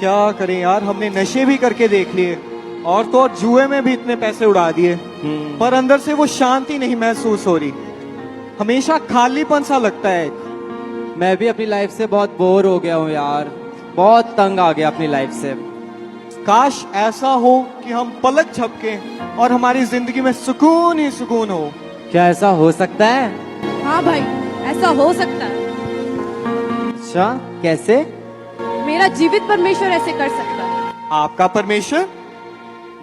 क्या करें यार, हमने नशे भी करके देख लिए और तो और जुए में भी इतने पैसे उड़ा दिए, पर अंदर से वो शांति नहीं महसूस हो रही। हमेशा खालीपन सा लगता है। मैं भी अपनी लाइफ से बहुत बोर हो गया हूँ यार, बहुत तंग आ गया अपनी लाइफ से। काश ऐसा हो कि हम पलक झपके और हमारी जिंदगी में सुकून ही सुकून हो। क्या ऐसा हो सकता है? हाँ भाई, ऐसा हो सकता है। अच्छा, कैसे? मेरा जीवित परमेश्वर ऐसे कर सकता है। आपका परमेश्वर?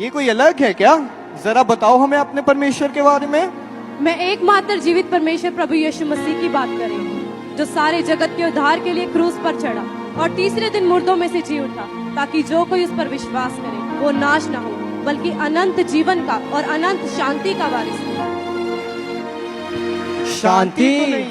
ये कोई अलग है क्या? जरा बताओ हमें अपने परमेश्वर के बारे में। मैं एकमात्र जीवित परमेश्वर प्रभु यीशु मसीह की बात कर रही हूँ, जो सारे जगत के उद्धार के लिए क्रूस पर चढ़ा और तीसरे दिन मुर्दों में से जी उठा, ताकि जो कोई उस पर विश्वास करे वो नाश ना हो, बल्कि अनंत जीवन का और अनंत शांति का वारिस हो। शांति तो नहीं,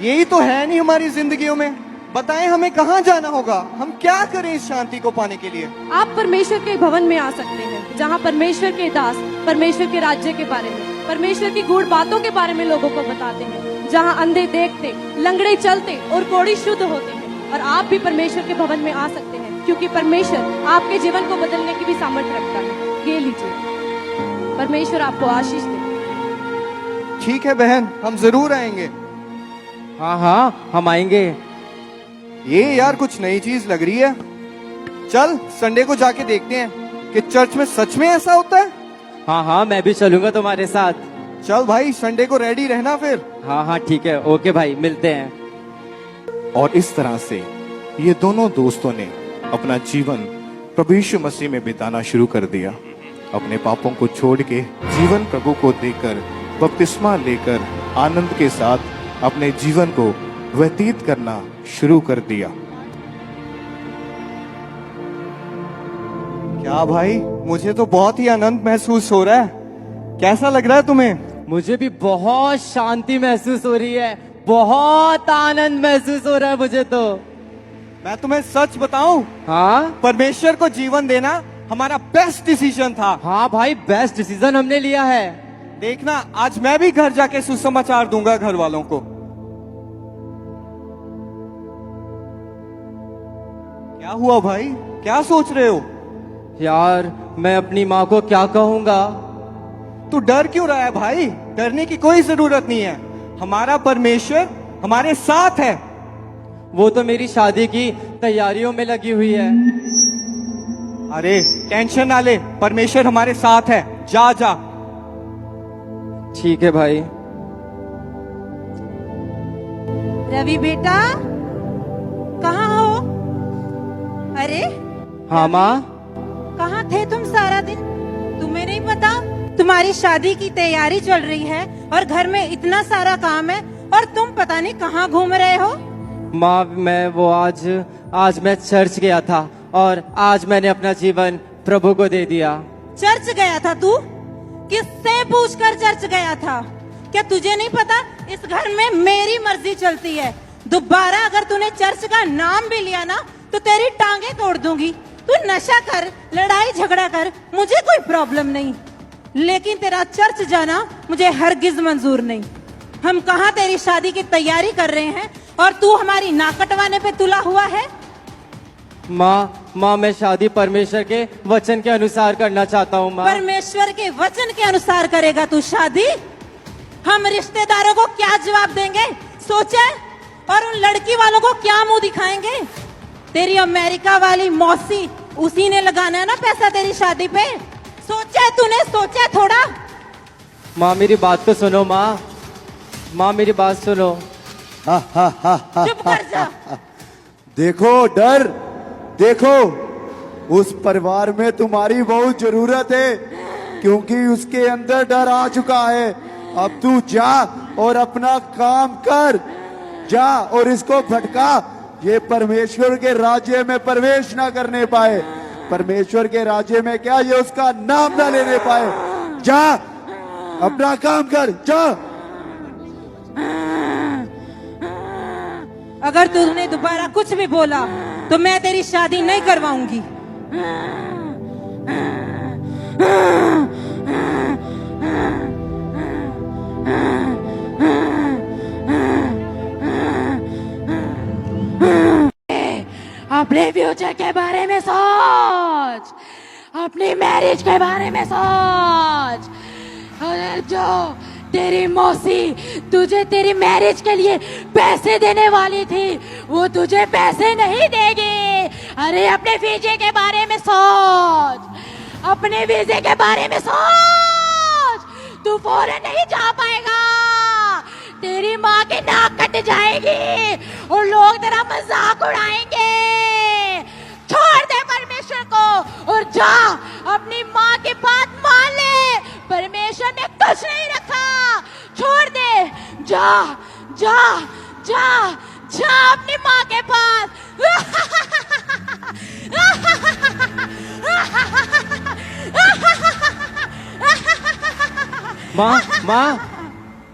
यही तो है नहीं हमारी जिंदगियों में। बताएं हमें कहाँ जाना होगा, हम क्या करें इस शांति को पाने के लिए? आप परमेश्वर के भवन में आ सकते हैं, जहाँ परमेश्वर के दास परमेश्वर के राज्य के बारे में, परमेश्वर की गूढ़ बातों के बारे में लोगों को बताते हैं, जहाँ अंधे देखते, लंगड़े चलते और कोढ़ी शुद्ध होते हैं। और आप भी परमेश्वर के भवन में आ सकते हैं, क्योंकि परमेश्वर आपके जीवन को बदलने की भी सामर्थ्य रखता है। ये लीजिए, परमेश्वर आपको आशीष दे। ठीक है बहन, हम जरूर आएंगे। हाँ हाँ, हम आएंगे। ये यार कुछ नई चीज लग रही है। चल संडे को जाके देखते हैं कि चर्च में सच में ऐसा होता है। हाँ हाँ, मैं भी चलूंगा तुम्हारे साथ। चल भाई, संडे को रेडी रहना फिर। हाँ हाँ ठीक है, ओके भाई, मिलते हैं। और इस तरह से ये दोनों दोस्तों ने अपना जीवन प्रभु यीशु मसीह में बिताना शुरू कर दिया। अपने पापों को छोड़ के जीवन प्रभु को देकर बपतिस्मा लेकर आनंद के साथ अपने जीवन को व्यतीत करना शुरू कर दिया। क्या भाई, मुझे तो बहुत ही आनंद महसूस हो रहा है। कैसा लग रहा है तुम्हें? मुझे भी बहुत शांति महसूस हो रही है, बहुत आनंद महसूस हो रहा है मुझे तो। मैं तुम्हें सच बताऊं, हाँ परमेश्वर को जीवन देना हमारा बेस्ट डिसीजन था। हाँ भाई, बेस्ट डिसीजन हमने लिया है। देखना, आज मैं भी घर जाके सुसमाचार दूंगा घर वालों को। क्या हुआ भाई, क्या सोच रहे हो? यार, मैं अपनी माँ को क्या कहूँगा? तू डर क्यों रहा है भाई? डरने की कोई जरूरत नहीं है। हमारा परमेश्वर हमारे साथ है। वो तो मेरी शादी की तैयारियों में लगी हुई है। अरे टेंशन ना ले, परमेश्वर हमारे साथ है। जा जा। ठीक है भाई। रवि बेटा, कहाँ हो? अरे हाँ माँ। कहाँ थे तुम सारा दिन? तुम्हें नहीं पता तुम्हारी शादी की तैयारी चल रही है और घर में इतना सारा काम है और तुम पता नहीं कहाँ घूम रहे हो? माँ, आज मैं चर्च गया था और आज मैंने अपना जीवन प्रभु को दे दिया। चर्च गया था तू? किससे पूछकर चर्च गया था? क्या तुझे नहीं पता इस घर में मेरी मर्जी चलती है? दोबारा अगर तूने चर्च का नाम भी लिया ना तो तेरी टांगे तोड़ दूंगी। तू नशा कर, लड़ाई झगड़ा कर, मुझे कोई प्रॉब्लम नहीं, लेकिन तेरा चर्च जाना मुझे हरगिज मंजूर नहीं। हम कहाँ तेरी शादी की तैयारी कर रहे हैं और तू हमारी नाक कटवाने पे तुला हुआ है? माँ, मैं शादी परमेश्वर के वचन के अनुसार करना चाहता हूँ माँ। परमेश्वर के वचन के अनुसार करेगा तू शादी? हम रिश्तेदारों को क्या जवाब देंगे सोचा? और उन लड़की वालों को क्या मुंह दिखाएंगे? तेरी अमेरिका वाली मौसी, उसी ने लगाना है ना पैसा तेरी शादी पे। सोचा तूने? सोचा थोड़ा? माँ मेरी बात तो सुनो। माँ मेरी बात सुनो। चुप कर जा। देखो डर, देखो उस परिवार में तुम्हारी बहुत जरूरत है, क्योंकि उसके अंदर डर आ चुका है। अब तू जा और अपना काम कर, जा और इसको भटका, ये परमेश्वर के राज्य में प्रवेश ना करने पाए। परमेश्वर के राज्य में क्या, ये उसका नाम ना लेने पाए। जा अपना काम कर, जा। अगर तूने दोबारा कुछ भी बोला तो मैं तेरी शादी नहीं करवाऊंगी। अपने फ्यूचर के बारे में सोच, अपनी मैरिज के बारे में सोच। अरे जो तेरी मौसी तुझे तेरी मैरिज के लिए पैसे देने वाली थी, वो तुझे पैसे नहीं देगी। अरे अपने वीजे के बारे में सोच, अपने वीजे के बारे में सोच। तू फौरन नहीं जा पाएगा, तेरी माँ की नाक कट जाएगी और लोग तेरा मजाक उड़ाएंगे। छोड़ दे परमेश्वर को और जा अपनी माँ की बात मान ले। परमेश्वर ने कुछ नहीं रखा, छोड़ दे, जा जा जा जा अपनी माँ के पास। माँ माँ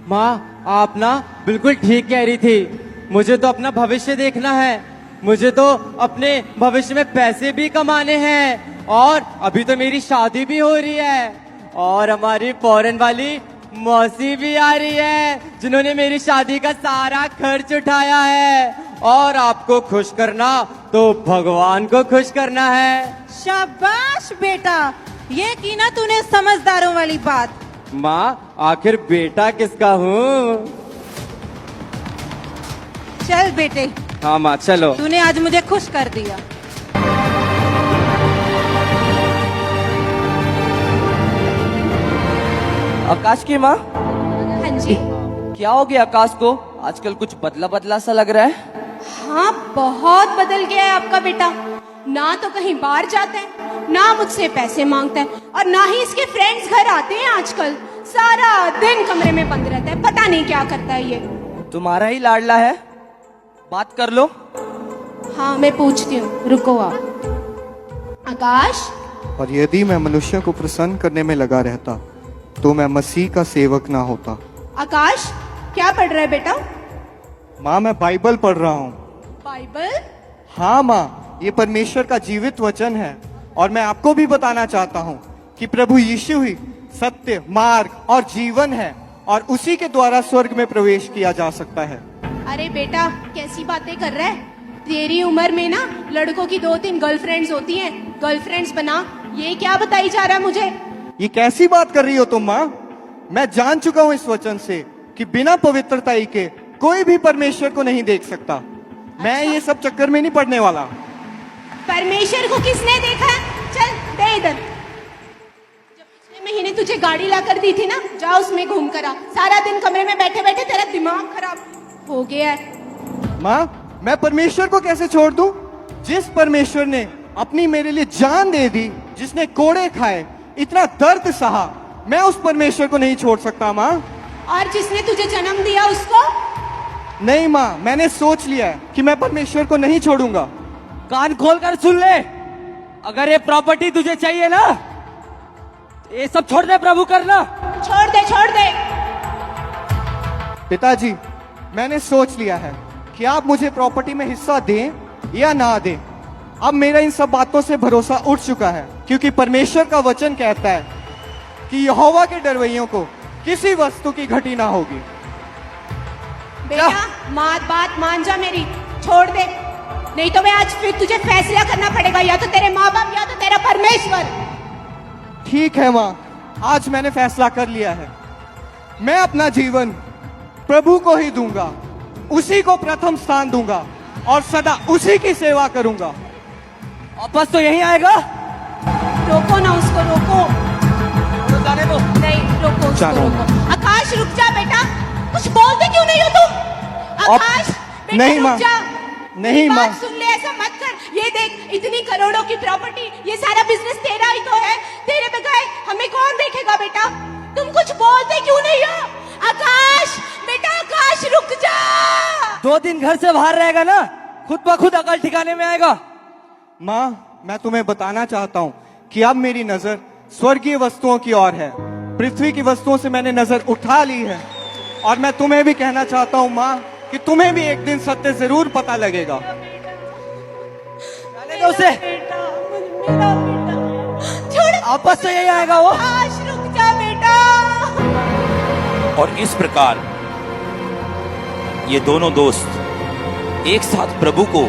माँ, आप ना बिल्कुल ठीक कह रही थी। मुझे तो अपना भविष्य देखना है, मुझे तो अपने भविष्य में पैसे भी कमाने हैं, और अभी तो मेरी शादी भी हो रही है, और हमारी फॉरेन वाली मौसी भी आ रही है जिन्होंने मेरी शादी का सारा खर्च उठाया है। और आपको खुश करना तो भगवान को खुश करना है। शाबाश बेटा, ये की ना तूने समझदारों वाली बात। माँ, आखिर बेटा किसका हूँ? चल बेटे, हाँ माँ चलो। तूने आज मुझे खुश कर दिया। आकाश की माँ, हाँ जी। क्या हो गया आकाश को? आजकल कुछ बदला बदला सा लग रहा है। हाँ, बहुत बदल गया है आपका बेटा। ना तो कहीं बाहर जाता है, ना मुझसे पैसे मांगता है, और ना ही इसके फ्रेंड्स घर आते हैं आजकल। सारा दिन कमरे में बंद रहता है, पता नहीं क्या करता है ये। तुम्हारा ही लाडला है, बात कर लो। हाँ, मैं पूछती हूँ, रुको आप। आकाश, और यदि मैं मनुष्य को प्रसन्न करने में लगा रहता तो मैं मसीह का सेवक ना होता। आकाश क्या पढ़ रहा है बेटा? माँ, मैं बाइबल पढ़ रहा हूँ। बाइबल? हाँ माँ, ये परमेश्वर का जीवित वचन है, और मैं आपको भी बताना चाहता हूँ कि प्रभु यीशु ही सत्य, मार्ग और जीवन है, और उसी के द्वारा स्वर्ग में प्रवेश किया जा सकता है। अरे बेटा, कैसी बातें कर रहा है? तेरी उम्र में ना लड़कों की 2-3 गर्लफ्रेंड्स होती हैं, गर्लफ्रेंड्स बना। ये क्या बताई जा रहा है मुझे? ये कैसी बात कर रही हो तुम माँ? मैं जान चुका हूँ इस वचन से कि बिना पवित्रता के कोई भी परमेश्वर को नहीं देख सकता। मैं ये सब चक्कर में नहीं पड़ने वाला। परमेश्वर को किसने देखा है? चल दे इधर। जब पिछले महीने तुझे गाड़ी ला कर दी थी ना, जा उसमें घूम कर आ। सारा दिन कमरे में बैठे बैठे तेरा दिमाग खराब हो गया है। माँ, मैं परमेश्वर को कैसे छोड़ दूं? जिस परमेश्वर ने अपनी मेरे लिए जान दे दी, जिसने कोड़े खाए, इतना दर्द सहा, मैं उस परमेश्वर को नहीं छोड़ सकता माँ। और जिसने तुझे जन्म दिया उसको? नहीं माँ, मैंने सोच लिया है कि मैं परमेश्वर को नहीं छोड़ूंगा। कान खोल कर सुन ले, अगर ये प्रॉपर्टी तुझे चाहिए ना, तो ये सब छोड़ दे, प्रभु करना। छोड़ दे, छोड़ दे। पिताजी, मैंने सोच लिया है कि आप मुझे प्रॉपर्टी में हिस्सा दें या ना दें। अब मेरा इन सब बातों से भरोसा उठ चुका है, क्योंकि परमेश्वर का वचन कहता है कि यहोवा के डरवैयों को किसी वस्तु की घटी ना होगी। बेटा, बात मान जा मेरी, छोड़ दे, नहीं तो मैं आज फिर तुझे फैसला करना पड़ेगा, या तो तेरे माँ बाप या तो तेरा परमेश्वर। ठीक है माँ, आज मैंने फैसला कर लिया है। मैं अपना जीवन प्रभु को ही दूंगा, उसी को प्रथम स्थान दूंगा, और सदा उसी की सेवा करूंगा। वापस तो यही आएगा। रोको ना उसको, रोको। जाने दो। नहीं, रोको उसको, चलो। रोको। आकाश रुक जा बेटा, कुछ बोलते क्यों नहीं हो तुम? आकाश बेटा, नहीं रुक माँ, जा। नहीं मेरी माँ। बात सुन ले, ऐसा मत कर। ये देख, इतनी करोड़ों की प्रॉपर्टी, ये सारा बिजनेस तेरा ही तो है। तेरे बगैर हमें कौन देखेगा बेटा? तुम कुछ बोलते क्यों नहीं हो? आकाश बेटा, आकाश रुक जा। 2 दिन घर से बाहर रहेगा ना, खुद ब खुद अकल ठिकाने में आएगा। माँ, मैं तुम्हें बताना चाहता हूँ कि अब मेरी नजर स्वर्गीय वस्तुओं की ओर है। पृथ्वी की वस्तुओं से मैंने नजर उठा ली है, और मैं तुम्हें भी कहना चाहता हूँ माँ कि तुम्हें भी एक दिन सत्य जरूर पता लगेगा। जाने दो उसे। मेरा बेटा, छोड़। वापस तो यही आएगा वो। आकाश रुक जा बेटा। और इस प्रकार ये दोनों दोस्त एक साथ प्रभु को